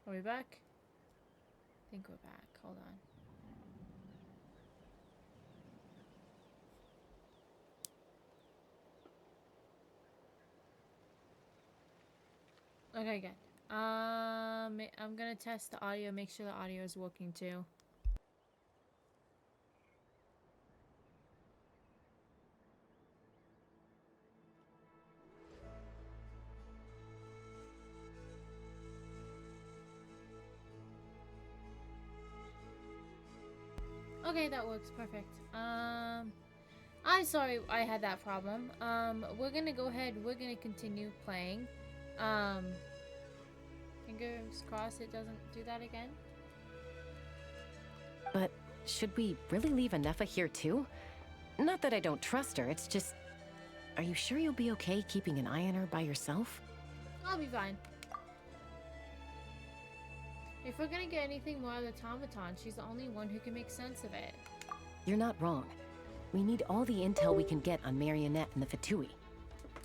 Are we back? I think we're back. Hold on. Okay, good. I'm gonna test the audio, make sure the audio is working too. Okay, that works perfect. I'm sorry I had that problem. We're gonna go ahead, we're gonna continue playing. Fingers crossed it doesn't do that again. But should we really leave Ineffa here too? Not that I don't trust her, it's just... Are you sure you'll be okay keeping an eye on her by yourself? I'll be fine. If we're gonna get anything more out of the automaton, she's the only one who can make sense of it. You're not wrong. We need all the intel we can get on Marionette and the Fatui.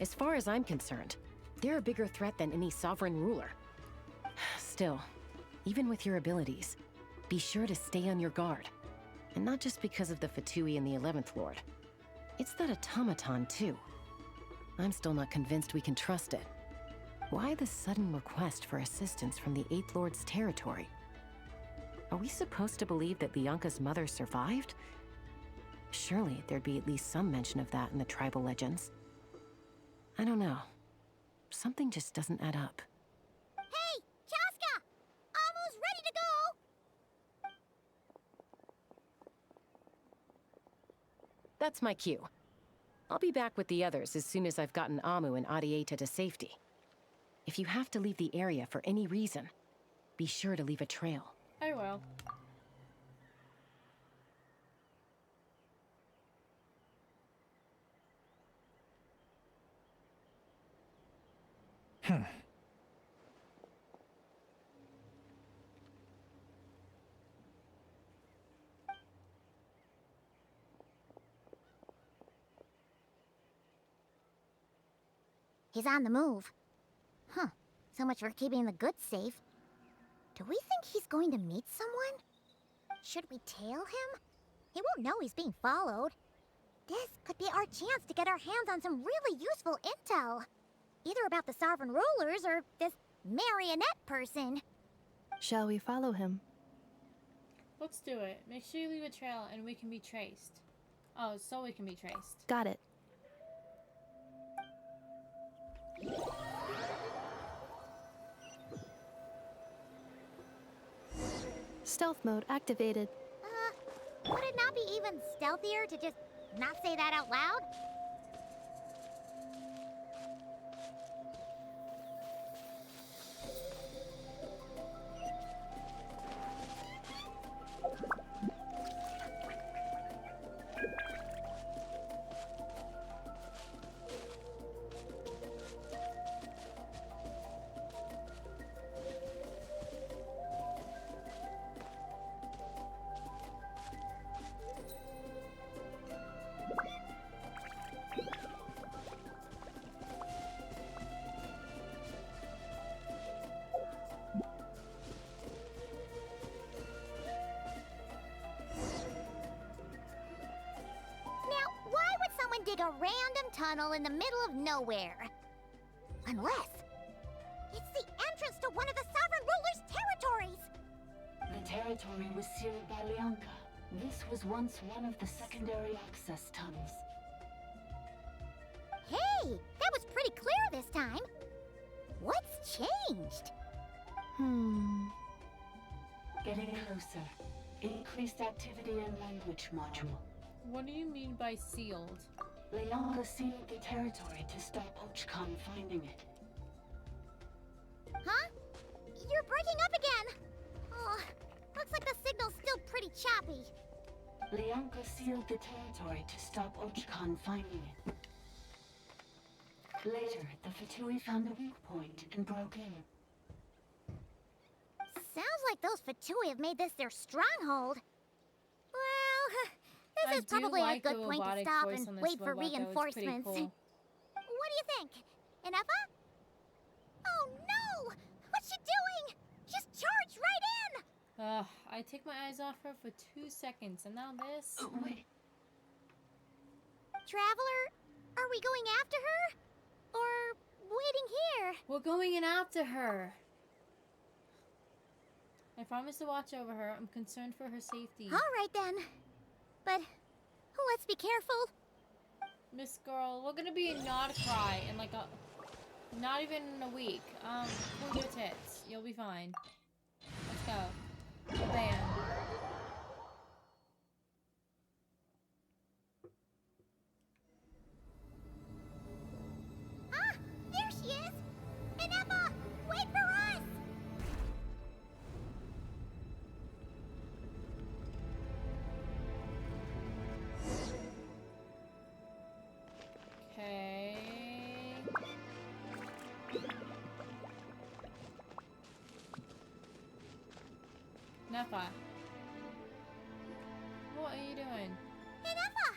As far as I'm concerned, they're a bigger threat than any sovereign ruler. Still, even with your abilities, be sure to stay on your guard. And not just because of the Fatui and the 11th Lord. It's that automaton, too. I'm still not convinced we can trust it. Why the sudden request for assistance from the 8th Lord's territory? Are we supposed to believe that Lianka's mother survived? Surely there'd be at least some mention of that in the tribal legends. I don't know. Something just doesn't add up. Hey, Chaska! Amu's ready to go! That's my cue. I'll be back with the others as soon as I've gotten Amu and Adieta to safety. If you have to leave the area for any reason, be sure to leave a trail. I will. He's on the move. Huh. So much for keeping the goods safe. Do we think he's going to meet someone? Should we tail him? He won't know he's being followed. This could be our chance to get our hands on some really useful intel. Either about the sovereign rulers or this marionette person. Shall we follow him? Let's do it. Make sure you leave a trail and we can be traced. Oh, so we can be traced. Got it. Stealth mode activated. Would it not be even stealthier to just not say that out loud? Dig a random tunnel in the middle of nowhere. Unless it's the entrance to one of the sovereign ruler's territories. The territory was sealed by Lianka. This was once one of the secondary access tunnels. Hey, that was pretty clear this time. What's changed? Getting closer. Increased activity in language module. What do you mean by sealed? Lianka sealed the territory to stop Ochkon finding it. Huh? You're breaking up again. Oh, looks like the signal's still pretty choppy. Lianka sealed the territory to stop Ochkon finding it. Later, the Fatui found a weak point and broke in. Sounds like those Fatui have made this their stronghold. Well, this is probably a good point to stop and wait for reinforcements. Cool. What do you think? Ineffa? Oh no! What's she doing? She's charged right in! I take my eyes off her for 2 seconds, and now this. Oh, wait. Traveler, are we going after her? Or waiting here? We're going in after her. I promise to watch over her. I'm concerned for her safety. Alright then. But let's be careful. Miss Girl, we're gonna be in Not a Cry in like a... Not even in a week. Cool your tits. You'll be fine. Let's go. The band. Ah! There she is! Ineffa! Wait for us! Okay. Ineffa. What are you doing? Ineffa!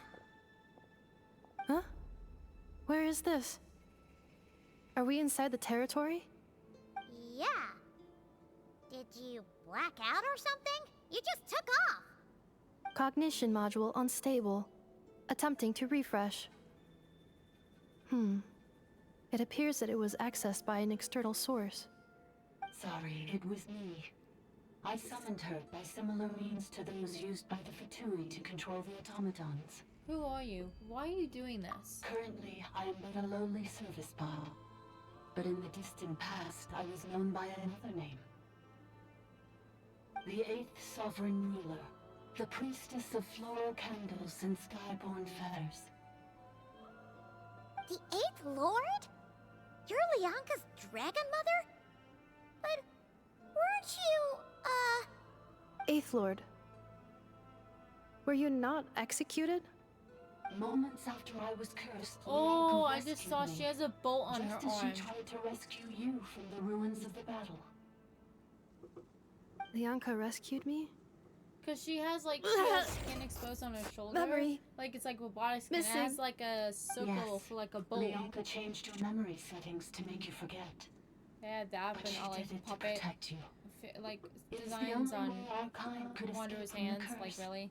Huh? Where is this? Are we inside the territory? Yeah. Did you black out or something? You just took off. Cognition module unstable. Attempting to refresh. It appears that it was accessed by an external source. Sorry, it was me. I summoned her by similar means to those used by the Fatui to control the automatons. Who are you? Why are you doing this? Currently, I am but a lowly service bot. But in the distant past, I was known by another name. The 8th Sovereign Ruler, the priestess of floral candles and skyborn feathers. The 8th Lord? You're Leonka's dragon mother? But weren't you, Eighth Lord. Were you not executed? Moments after I was cursed, Oh, Leonka I just rescued saw me, she has a bolt on her just as arm. she tried to rescue you from the ruins of the battle. Leonka rescued me? Cause she has like skin exposed on her shoulder. Memory. Like it's like robotic skin. It Missing. has like a circle Yes. for like a bolt. Leonka changed your memory settings to make you forget. Yeah, that But and she all like did it to puppet protect you. like It's the designs only on way our kind could Wander's escape from the hands. Like curse. really?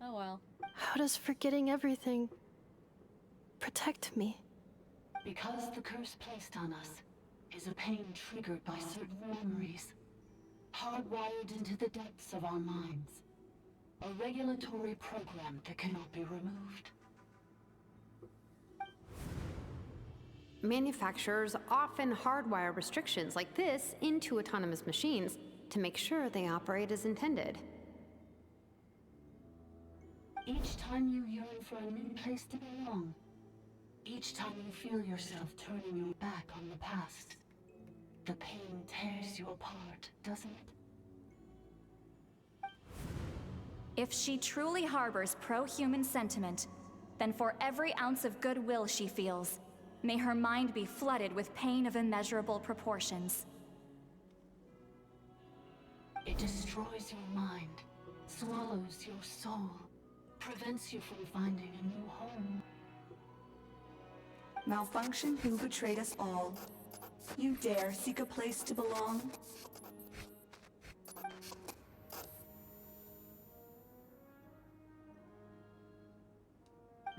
Oh well. How does forgetting everything protect me? Because the curse placed on us is a pain triggered by certain memories, hardwired into the depths of our minds. A regulatory program that cannot be removed. Manufacturers often hardwire restrictions like this into autonomous machines to make sure they operate as intended. Each time you yearn for a new place to belong, each time you feel yourself turning your back on the past, the pain tears you apart, doesn't it? If she truly harbors pro-human sentiment, then for every ounce of goodwill she feels, may her mind be flooded with pain of immeasurable proportions. It destroys your mind, swallows your soul, prevents you from finding a new home. Malfunction who betrayed us all. You dare seek a place to belong?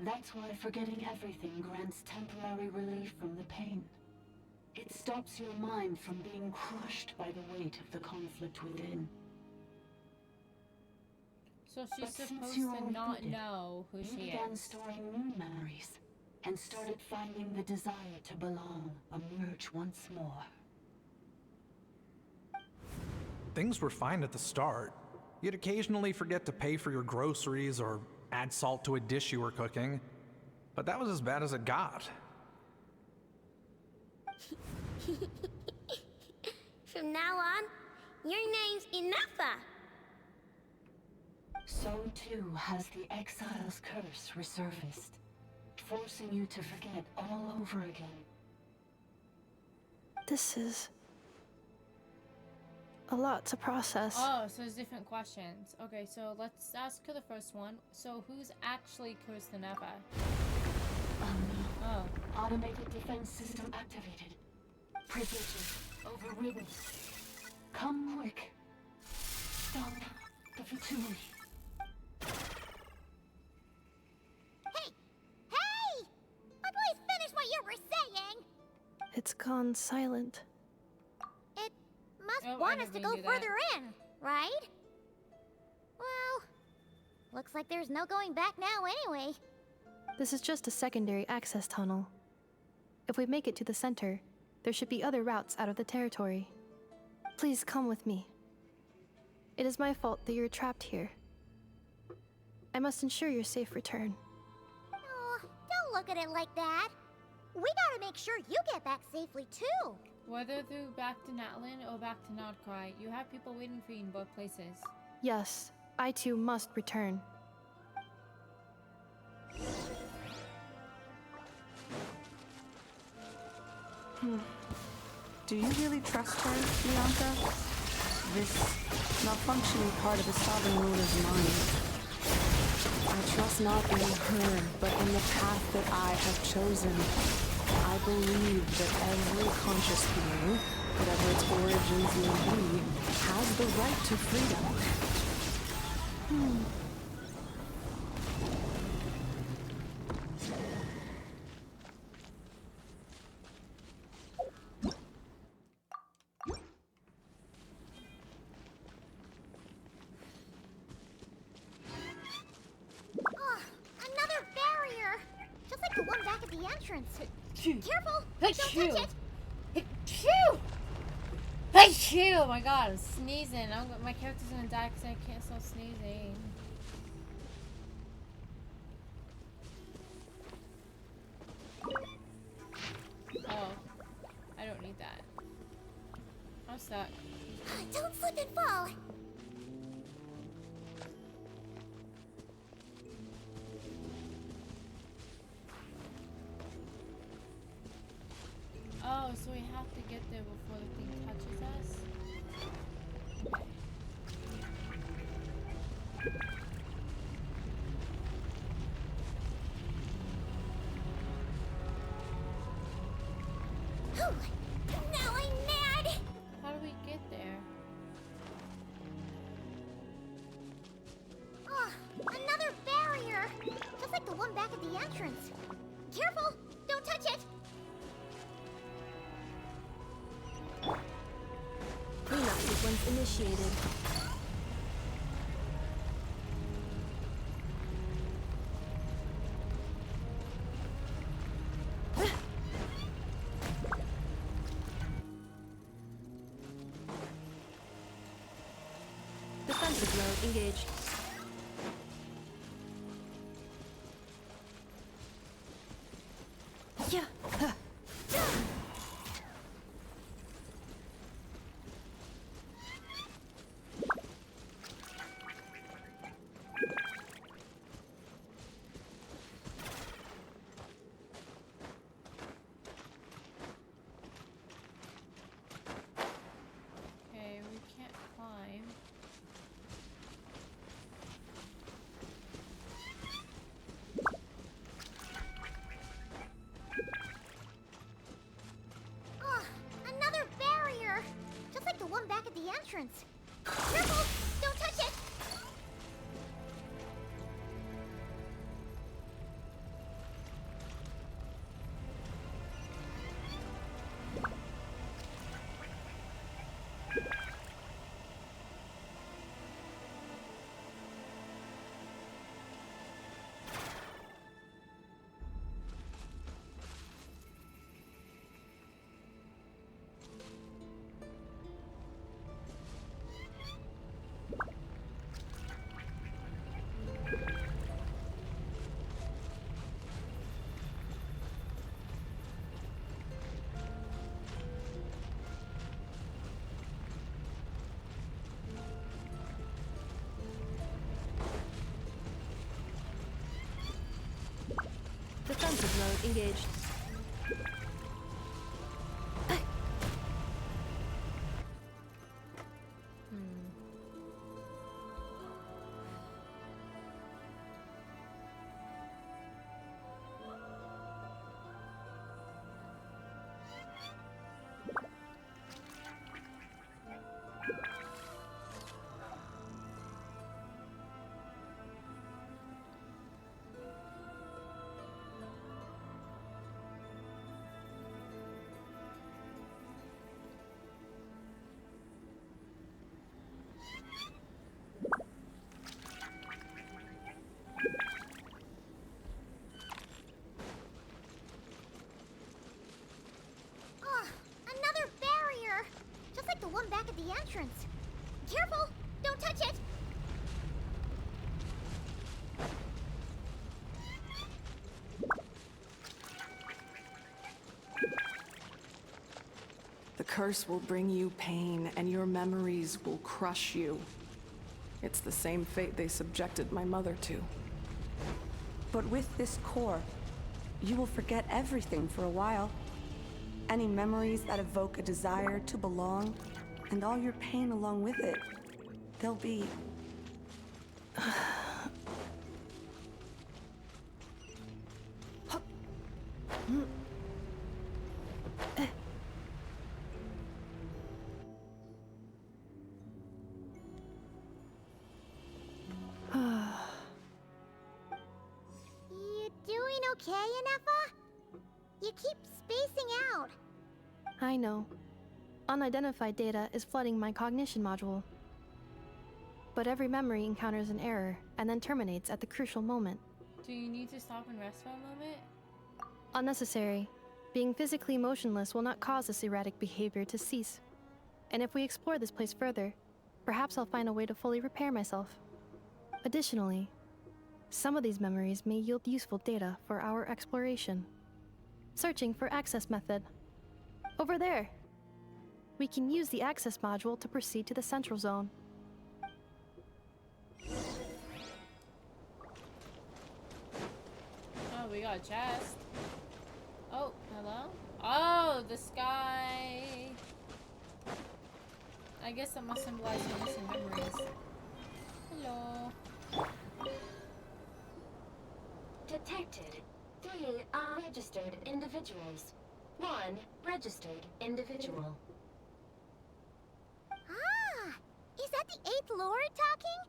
That's why forgetting everything grants temporary relief from the pain. It stops your mind from being crushed by the weight of the conflict within. So she's But since supposed you to all not did it, know who You she began is. storing new memories and started finding the desire to belong emerge once more. Things were fine at the start. You'd occasionally forget to pay for your groceries or add salt to a dish you were cooking. But that was as bad as it got. From now on, your name's Ineffa. So too has the exile's curse resurfaced, forcing you to forget all over again. This is a lot to process. Oh, so there's different questions. Okay, so let's ask her the first one. So who's actually cursed Ineffa? Oh. Automated defense system activated. Privileges overridden. Come quick. Stop the Fatui. Hey! Hey! But please finish what you were saying! It's gone silent. It must Oh, I want us didn't to mean go to do that. further in, right? Well, looks like there's no going back now anyway. This is just a secondary access tunnel. If we make it to the center, there should be other routes out of the territory. Please come with me. It is my fault that you're trapped here. I must ensure your safe return. Oh, don't look at it like that. We gotta make sure you get back safely too. Whether through back to Natlan or back to Nodcry, you have people waiting for you in both places. Yes, I too must return. Do you really trust her, Bianca? This malfunctioning part of the sovereign ruler's mind. I trust not in her, but in the path that I have chosen. I believe that every conscious being, whatever its origins may be, has the right to freedom. Oh, another barrier! Just like the one back at the entrance. Careful! Don't touch it! Achoo! Achoo! Oh my god, I'm sneezing. My character's gonna die because I can't stop sneezing. Oh, I don't need that. I'm stuck. Don't slip and fall! Oh, so we have to get there before the thing touches us? Okay. Now I'm mad! How do we get there? Oh, another barrier! Just like the one back at the entrance. Careful! Don't touch it! Cleanup sequence initiated. Defensive mode engaged. Yeah. Okay, we can't climb. Oh, another barrier! Just like the one back at the entrance. Careful! Don't touch it! Defensive mode engaged. entrance. Careful! Don't touch it! The curse will bring you pain, and your memories will crush you. It's the same fate they subjected my mother to. But with this core, you will forget everything for a while. Any memories that evoke a desire to belong, and all your pain along with it, they'll be... You doing okay, Ineffa? You keep spacing out. I know. Unidentified data is flooding my cognition module. But every memory encounters an error and then terminates at the crucial moment. Do you need to stop and rest for a moment? Unnecessary. Being physically motionless will not cause this erratic behavior to cease. And if we explore this place further, perhaps I'll find a way to fully repair myself. Additionally, some of these memories may yield useful data for our exploration. Searching for access method. Over there! We can use the access module to proceed to the central zone. Oh, we got a chest. Oh, hello? Oh, the sky. I guess that must symbolize your missing memories. Hello. Detected 3 unregistered individuals. 1 registered individual. Ah! Is that the 8th Lord talking?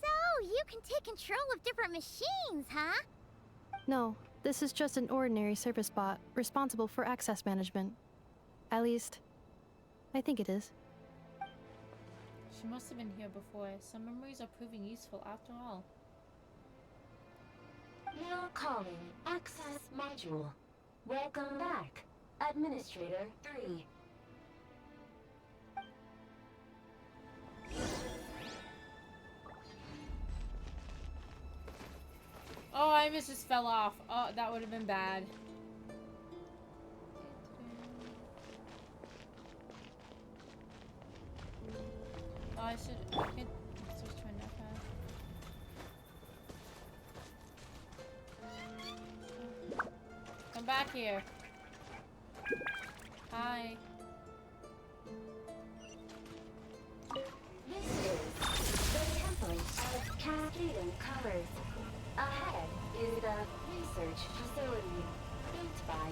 So, you can take control of different machines, huh? No, this is just an ordinary service bot responsible for access management. At least, I think it is. She must have been here before. Some memories are proving useful after all. Now calling access module. Welcome back, Administrator 3. Oh, I just fell off. Oh, that would have been bad. Oh, I could switch to Ineffa. Come back here. Hi. This is the Temple of Cascading Colors. Ahead is the research facility built by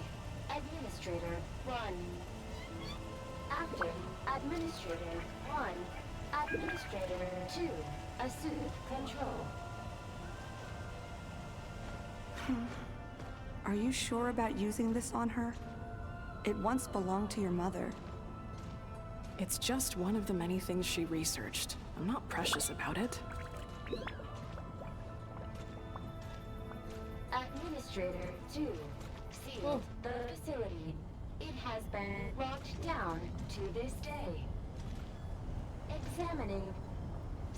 Administrator 1. After Administrator 1, Administrator 2 assume control. Are you sure about using this on her? It once belonged to your mother. It's just one of the many things she researched. I'm not precious about it. Administrator 2 sealed the facility. It has been locked down to this day. Examining.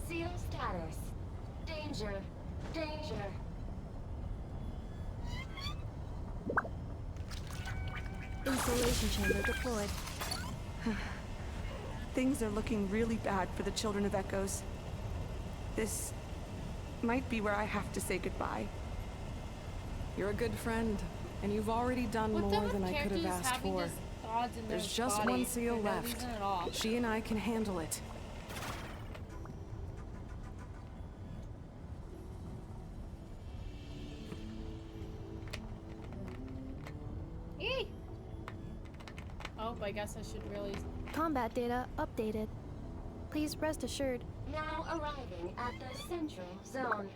Seal status. Danger. Danger. Insulation chamber deployed. Things are looking really bad for the Children of Echoes. This might be where I have to say goodbye. You're a good friend, and you've already done What's up more with than I could have characters asked having for. just gods in their There's just one bodies seal for no left. reason at all? She and I can handle it. Eee! Oh, I guess I should really... Combat data updated. Please rest assured. Now arriving at the central zone.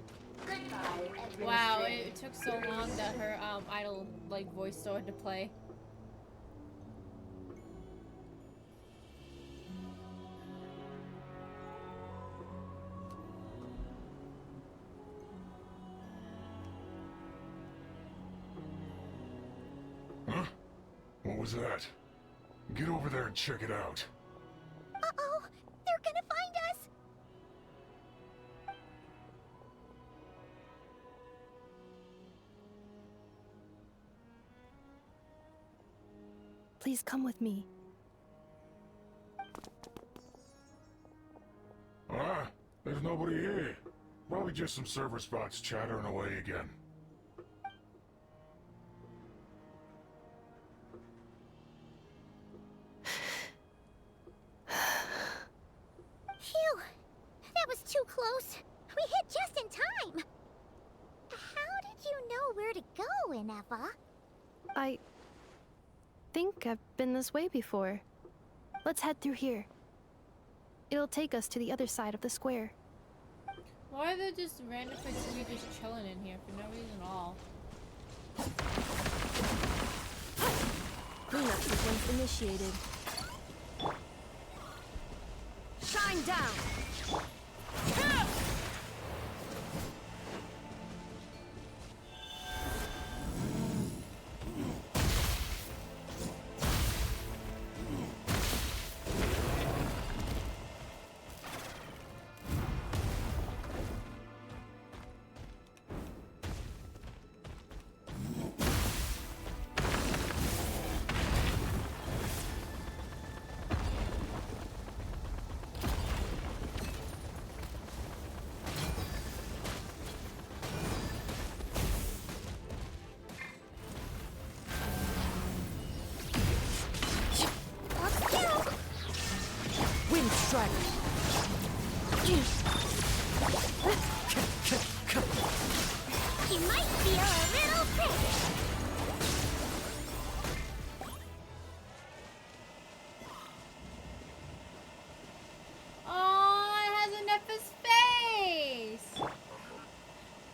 Goodbye, Administrator. Wow, it took so long that her idle like voice started to play. Huh? What was that? Get over there and check it out. Uh-oh. Please come with me. There's nobody here. Probably just some server spots chattering away again. Phew! That was too close. We hit just in time. How did you know where to go, Ineffa? I think I've been this way before. Let's head through here. It'll take us to the other side of the square. Why are there just random Fatui just chilling in here for no reason at all? Cleanup sequence initiated. Shine down! Wind strike. You might feel a little sick. Oh, it has Ineffa's face!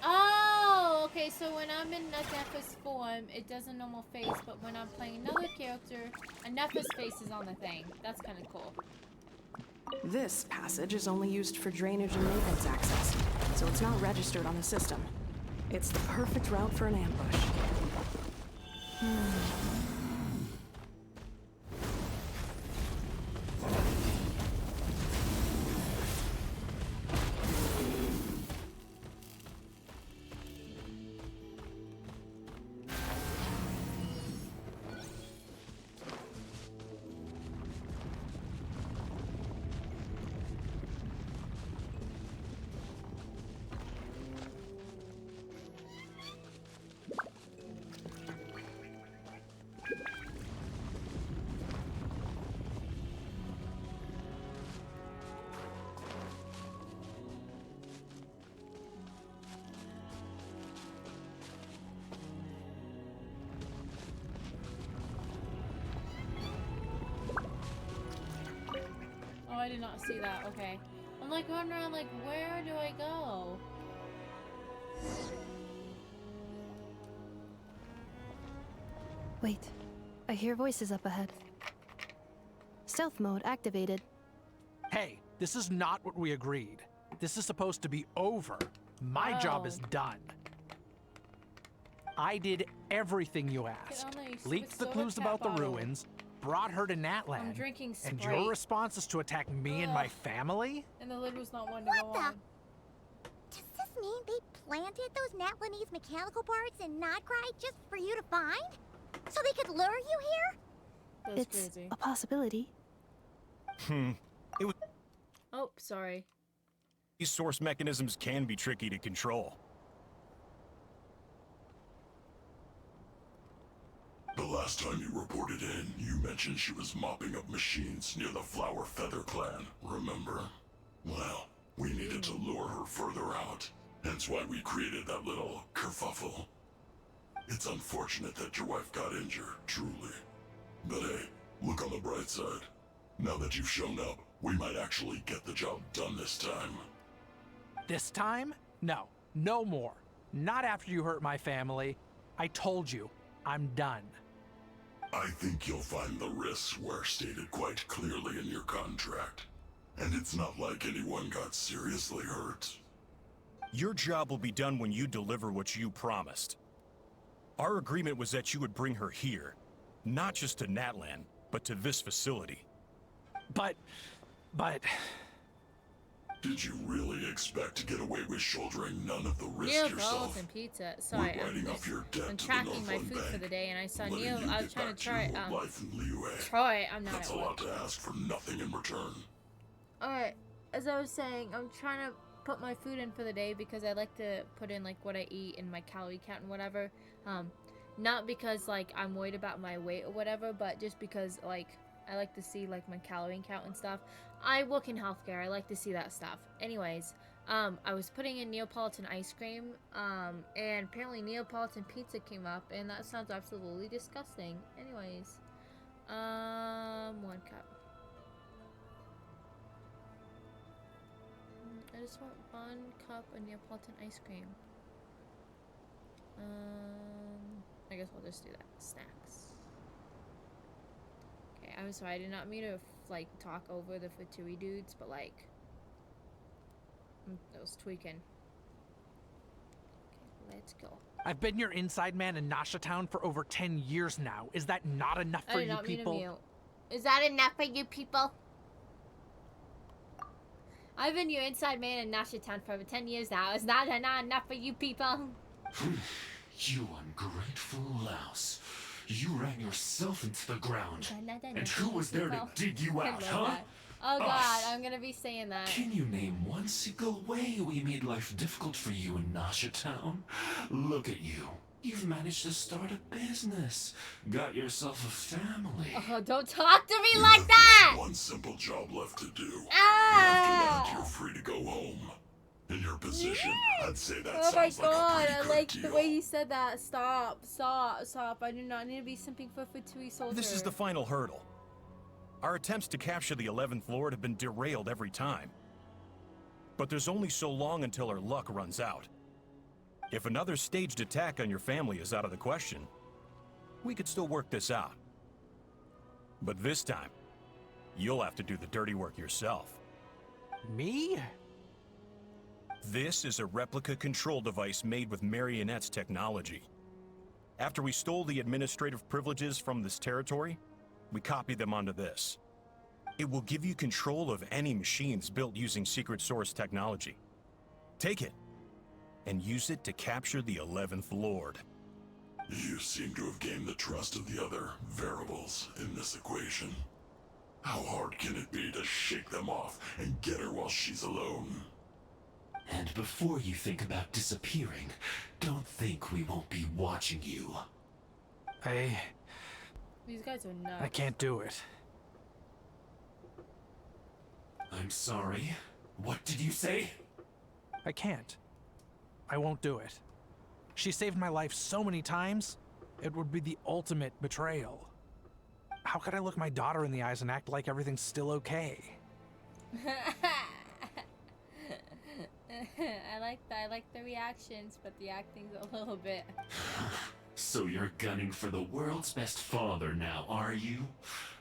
Oh, okay, so when I'm in Ineffa's form, it does a normal face, but when I'm playing another character, Ineffa's face is on the thing. That's kind of cool. This passage is only used for drainage and maintenance access, so it's not registered on the system. It's the perfect route for an ambush. Oh, I did not see that. Okay. I'm like going around like, where do I go? Wait, I hear voices up ahead. Stealth mode activated. Hey, this is not what we agreed. This is supposed to be over. My job is done. I did everything you asked. Get on there, you Leaked the stupid clues soda about the tap bottle. ruins, brought her to I'm Natland, drinking and Sprite. your response is to attack me and my family? And the lid was not one to go What the? on. Does this mean they planted those Natlanese mechanical parts in Notcry just for you to find? So they could lure you here? That was It's crazy. a possibility. Oh, sorry. These source mechanisms can be tricky to control. The last time you reported in, you mentioned she was mopping up machines near the Flower Feather clan, remember? Well, we needed to lure her further out, hence why we created that little kerfuffle. It's unfortunate that your wife got injured, truly. But hey, look on the bright side. Now that you've shown up, we might actually get the job done this time. This time? No. No more. Not after you hurt my family. I told you, I'm done. I think you'll find the risks were stated quite clearly in your contract. And it's not like anyone got seriously hurt. Your job will be done when you deliver what you promised. Our agreement was that you would bring her here, not just to Natland, but to this facility. But... Did you really expect to get away with shouldering none of the risk yourself? Neapolitan pizza. Sorry, I'm tracking my food for the day, and I saw Neo. I was trying to try. Troy, I'm not. That's a lot to ask for nothing in return. Alright, as I was saying, I'm trying to put my food in for the day because I like to put in like what I eat and my calorie count and whatever. Not because like I'm worried about my weight or whatever, but just because like I like to see like my calorie count and stuff. I work in healthcare. I like to see that stuff. Anyways, I was putting in Neapolitan ice cream, and apparently Neapolitan pizza came up, and that sounds absolutely disgusting. Anyways, 1 cup. I just want 1 cup of Neapolitan ice cream. I guess we'll just do that. Snacks. Okay, I'm sorry. I did not mean to like talk over the Fatui dudes, but like I was tweaking. Okay, let's go. I've been your inside man in Nasha Town for over 10 years now. Is that not enough for you people? Is that enough for you people? I've been your inside man in Nasha Town for over 10 years now. Is that not enough for you people? You ungrateful louse. You ran yourself into the ground. And who was there to dig you out, huh? That. Oh god, I'm gonna be saying that. Can you name one single way we made life difficult for you in Nasha Town? Look at you. You've managed to start a business. Got yourself a family. Oh, don't talk to me like that! One simple job left to do. Ah! After that, you're free to go home. In your position, I'd say that oh my sounds god, like a pretty I good like deal. the way he said that. Stop. I do not need to be simping for Fatui soldier. This is the final hurdle. Our attempts to capture the 11th Lord have been derailed every time. But there's only so long until our luck runs out. If another staged attack on your family is out of the question, we could still work this out. But this time, you'll have to do the dirty work yourself. Me? This is a replica control device made with Marionette's technology. After we stole the administrative privileges from this territory, we copied them onto this. It will give you control of any machines built using secret source technology. Take it, and use it to capture the 11th Lord. You seem to have gained the trust of the other variables in this equation. How hard can it be to shake them off and get her while she's alone? And before you think about disappearing, don't think we won't be watching you. These guys are nuts. I can't do it. I'm sorry. What did you say? I can't. I won't do it. She saved my life so many times, it would be the ultimate betrayal. How could I look my daughter in the eyes and act like everything's still okay? I like the reactions, but the acting's a little bit. So you're gunning for the world's best father now, are you?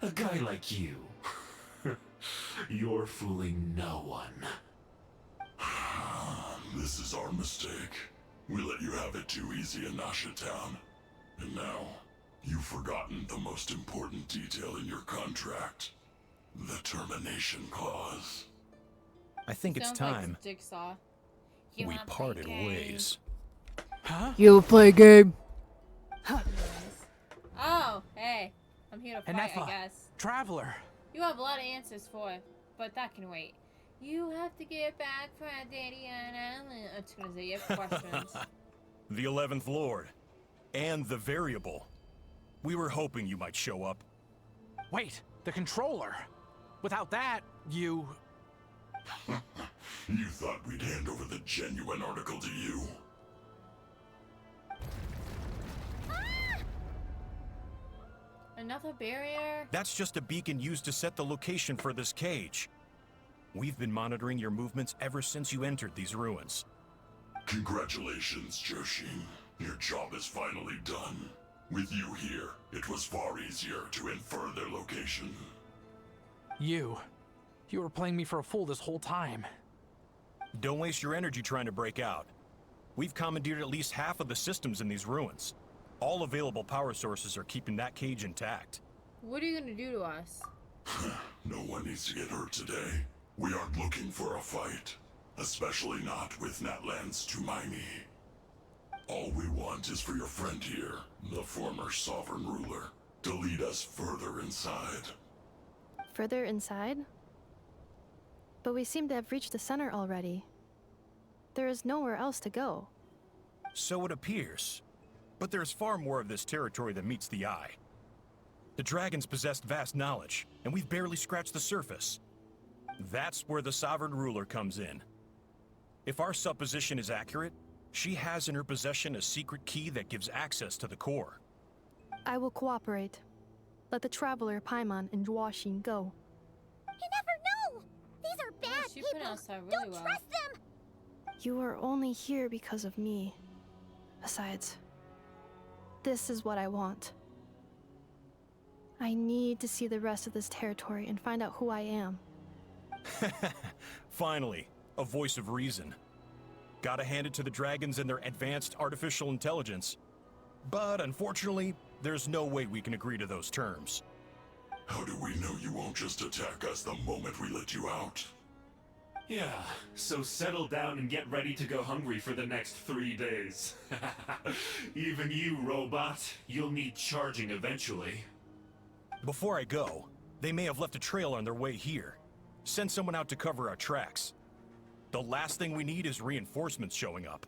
A guy like you. You're fooling no one. This is our mistake. We let you have it too easy in Nasha Town. And now, you've forgotten the most important detail in your contract. The termination clause. I think it's time like Jigsaw. we parted ways. Huh? You play game. Oh, hey. I'm here to fight, Ineffa, I guess. Traveler. You have a lot of answers for it, but that can wait. You have to get back for Daddy and Alan. I'm just gonna say you have questions. The 11th Lord. And the variable. We were hoping you might show up. Wait, the controller. Without that, you... You thought we'd hand over the genuine article to you? Another barrier? That's just a beacon used to set the location for this cage. We've been monitoring your movements ever since you entered these ruins. Congratulations, Joshin. Your job is finally done. With you here, it was far easier to infer their location. You were playing me for a fool this whole time. Don't waste your energy trying to break out. We've commandeered at least half of the systems in these ruins. All available power sources are keeping that cage intact. What are you gonna do to us? No one needs to get hurt today. We aren't looking for a fight, especially not with Natlands to my knee. All we want is for your friend here, the former sovereign ruler, to lead us further inside. Further inside? But we seem to have reached the center already. There is nowhere else to go. So it appears. But there's far more of this territory than meets the eye. The dragons possessed vast knowledge, and we've barely scratched the surface. That's where the sovereign ruler comes in. If our supposition is accurate, she has in her possession a secret key that gives access to the core. I will cooperate. Let the Traveler, Paimon, and Joachim go. You never know! These are bad she people! pronounced that really Don't well. trust them! You are only here because of me. Besides, this is what I want. I need to see the rest of this territory and find out who I am. Finally, a voice of reason. Gotta hand it to the dragons and their advanced artificial intelligence. But unfortunately, there's no way we can agree to those terms. How do we know you won't just attack us the moment we let you out? Yeah, so settle down and get ready to go hungry for the next 3 days. Even you, robot, you'll need charging eventually. Before I go, they may have left a trail on their way here. Send someone out to cover our tracks. The last thing we need is reinforcements showing up.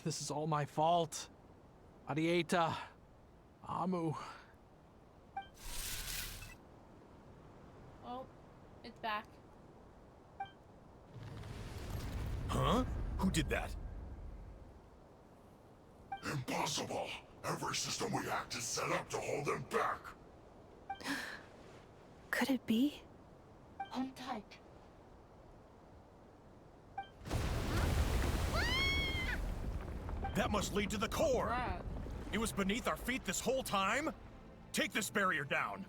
This is all my fault. Arieta. Amu. Oh, it's back. Huh? Who did that? Impossible! Every system we hacked is set up to hold them back! Could it be? Hold tight. That must lead to the core! Wow. It was beneath our feet this whole time? Take this barrier down!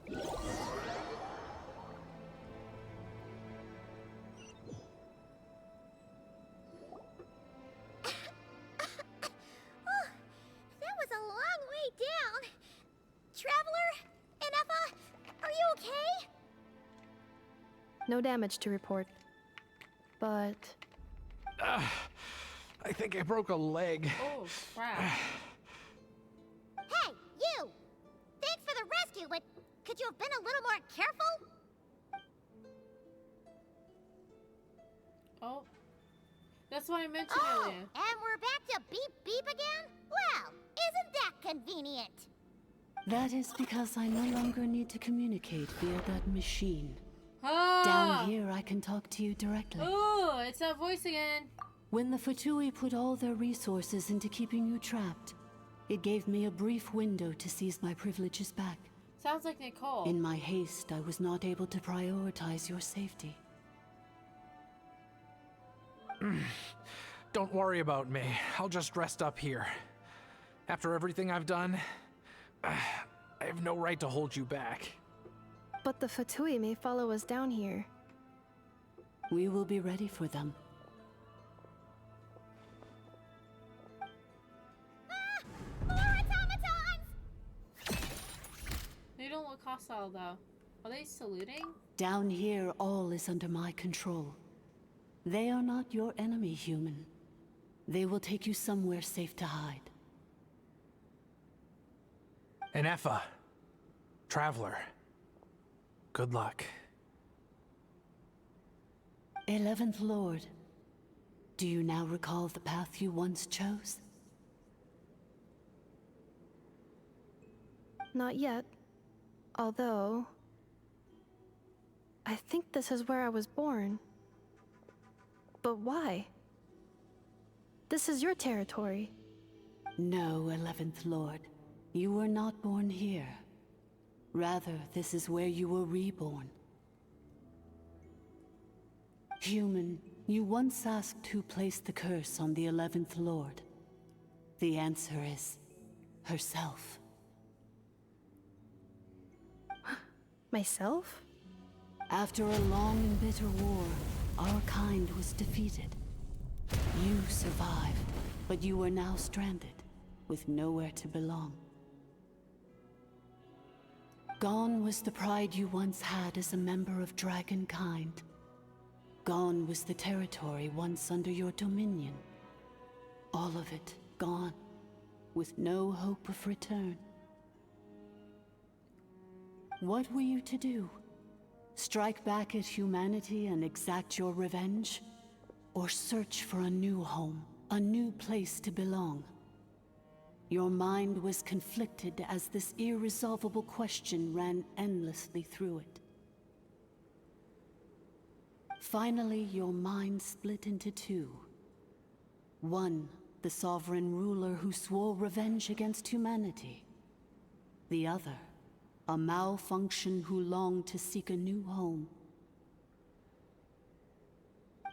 That was a long way down. Traveler? Ineffa? Are you okay? No damage to report. But I think I broke a leg. Oh, crap. Hey, you! Thanks for the rescue, but could you have been a little more careful? Oh. That's what I mentioned Oh, earlier. and we're back to beep beep again? Well, isn't that convenient? That is because I no longer need to communicate via that machine. Ah! Down here, I can talk to you directly. Oh, it's that voice again. When the Fatui put all their resources into keeping you trapped, it gave me a brief window to seize my privileges back. Sounds like Nicole. In my haste, I was not able to prioritize your safety. Don't worry about me. I'll just rest up here. After everything I've done, I have no right to hold you back. but the Fatui may follow us down here. We will be ready for them. More automatons! They don't look hostile though. Are they saluting? Down here, all is under my control. They are not your enemy, human. They will take you somewhere safe to hide. Ineffa. Traveler. Good luck. 11th Lord, do you now recall the path you once chose? Not yet. Although, I think this is where I was born. But why? This is your territory. No, 11th Lord. You were not born here. Rather, this is where you were reborn. Human, you once asked who placed the curse on the 11th Lord. The answer is herself. Myself? After a long and bitter war, our kind was defeated. You survived, but you are now stranded, with nowhere to belong. Gone was the pride you once had as a member of dragonkind. Gone was the territory once under your dominion. All of it gone, with no hope of return. What were you to do? Strike back at humanity and exact your revenge? Or search for a new home, a new place to belong? Your mind was conflicted as this irresolvable question ran endlessly through it. Finally, your mind split into two. One, the sovereign ruler who swore revenge against humanity. The other, a malfunction who longed to seek a new home.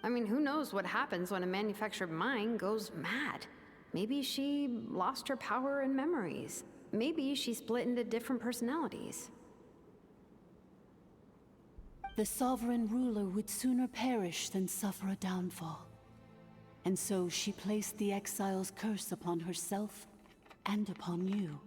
I mean, who knows what happens when a manufactured mind goes mad? Maybe she lost her power and memories. Maybe she split into different personalities. The sovereign ruler would sooner perish than suffer a downfall. And so she placed the exile's curse upon herself and upon you.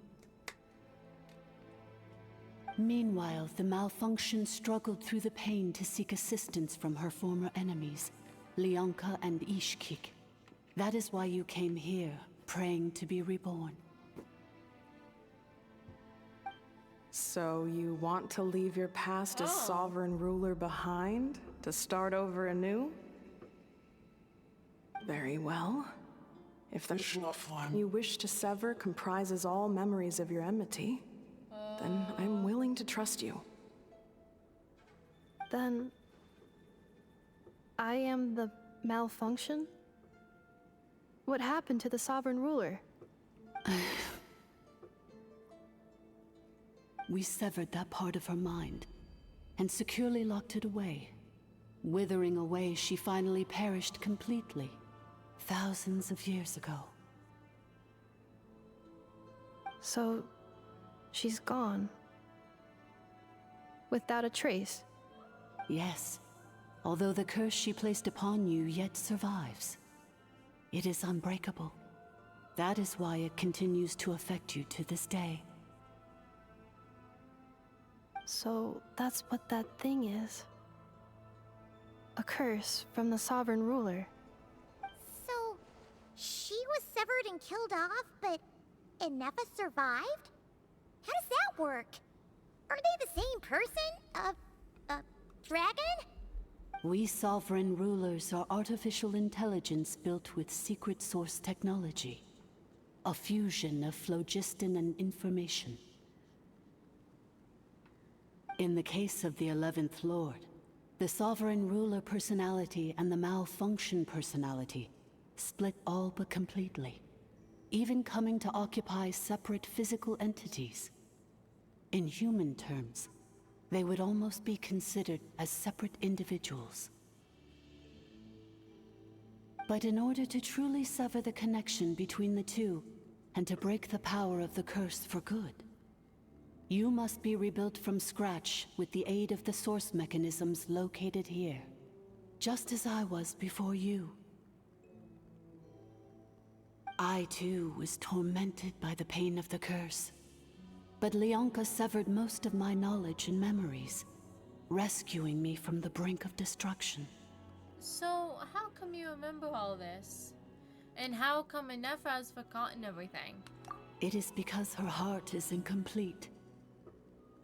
Meanwhile, the malfunction struggled through the pain to seek assistance from her former enemies, Leonka and Ishkik. That is why you came here, praying to be reborn. So you want to leave your past as sovereign ruler behind, to start over anew? Very well. If the you wish to sever comprises all memories of your enmity, then I'm willing to trust you. Then I am the malfunction? What happened to the sovereign ruler? We severed that part of her mind, and securely locked it away. Withering away, she finally perished completely, thousands of years ago. So, she's gone. Without a trace? Yes, although the curse she placed upon you yet survives. It is unbreakable. That is why it continues to affect you to this day. So that's what that thing is. A curse from the sovereign ruler. So, she was severed and killed off, but Ineffa survived? How does that work? Are they the same person? Dragon? We sovereign rulers are artificial intelligence built with secret source technology. A fusion of phlogiston and information. In the case of the 11th Lord, the sovereign ruler personality and the malfunction personality split all but completely, even coming to occupy separate physical entities. In human terms, they would almost be considered as separate individuals. But in order to truly sever the connection between the two, and to break the power of the curse for good, you must be rebuilt from scratch with the aid of the source mechanisms located here, just as I was before you. I too was tormented by the pain of the curse, but Leonka severed most of my knowledge and memories, rescuing me from the brink of destruction. So, how come you remember all this? And how come Ineffa has forgotten everything? It is because her heart is incomplete.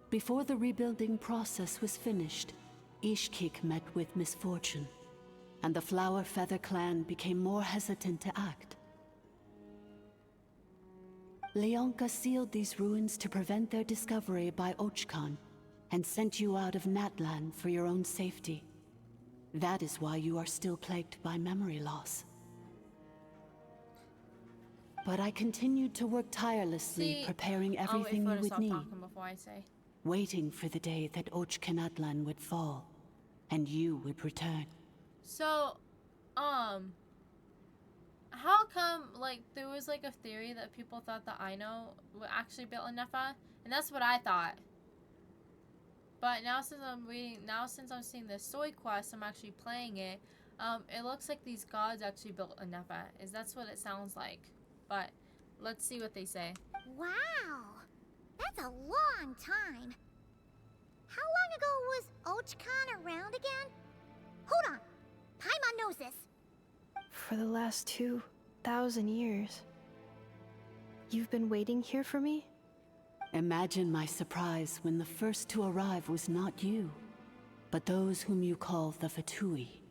Before the rebuilding process was finished, Ishkik met with misfortune, and the Flower Feather clan became more hesitant to act. Leonka sealed these ruins to prevent their discovery by Ochkan, and sent you out of Natlan for your own safety. That is why you are still plagued by memory loss. But I continued to work tirelessly, preparing everything you would need. Before I say. Waiting for the day that Ochkanatlan would fall, and you would return. So, how come, like, there was, like, a theory that people thought that Aino would actually build Ineffa? And that's what I thought. But now since I'm seeing the story quest, I'm actually playing it, it looks like these gods actually built Ineffa. That's what it sounds like. But, let's see what they say. Wow! That's a long time. How long ago was Ochkan around again? Hold on. Paimon knows this. For the last 2,000 years. You've been waiting here for me? Imagine my surprise when the first to arrive was not you, but those whom you call the Fatui.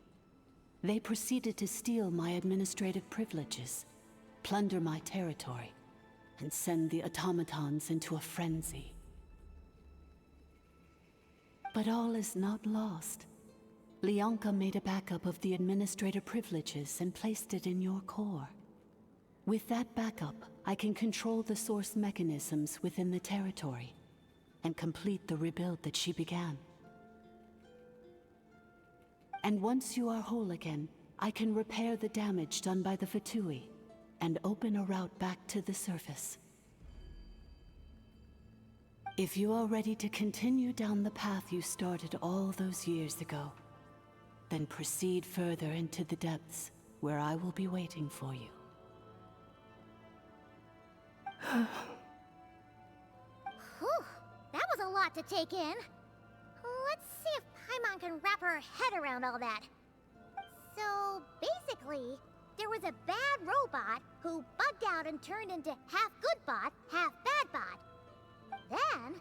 They proceeded to steal my administrative privileges, plunder my territory, and send the automatons into a frenzy. But all is not lost. Lianka made a backup of the administrator privileges and placed it in your core. With that backup, I can control the source mechanisms within the territory and complete the rebuild that she began. And once you are whole again, I can repair the damage done by the Fatui and open a route back to the surface. If you are ready to continue down the path you started all those years ago, then proceed further into the depths where I will be waiting for you. Whew, that was a lot to take in. Let's see if Paimon can wrap her head around all that. So, basically, there was a bad robot who bugged out and turned into half good bot, half bad bot. Then,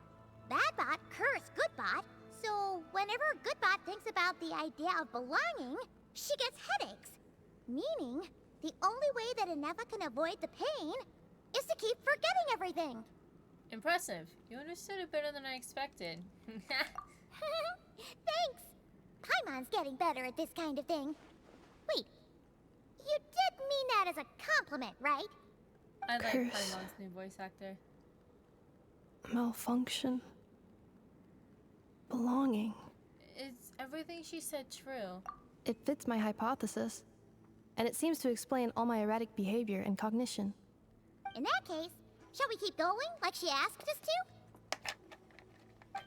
bad bot cursed good bot, so whenever good bot thinks about the idea of belonging, she gets headaches. Meaning, the only way that Ineffa can avoid the pain is to keep forgetting everything. Impressive. You understood it better than I expected. Thanks. Paimon's getting better at this kind of thing. Wait, you did mean that as a compliment, right? I like Curse. Paimon's new voice actor. Malfunction. Belonging. Is everything she said true? It fits my hypothesis. And it seems to explain all my erratic behavior and cognition. In that case, shall we keep going like she asked us to?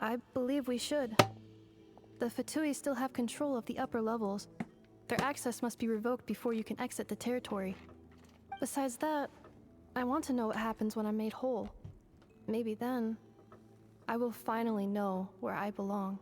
I believe we should. The Fatui still have control of the upper levels. Their access must be revoked before you can exit the territory. Besides that, I want to know what happens when I'm made whole. Maybe then, I will finally know where I belong.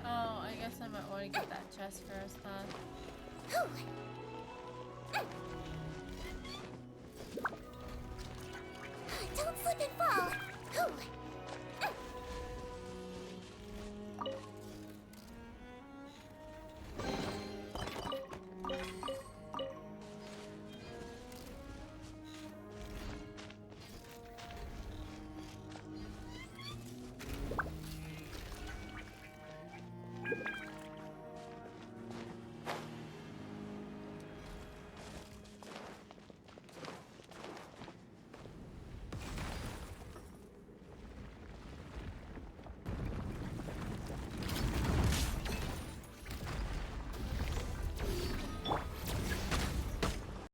Oh, I guess I might want to get that chest first, huh? Whew.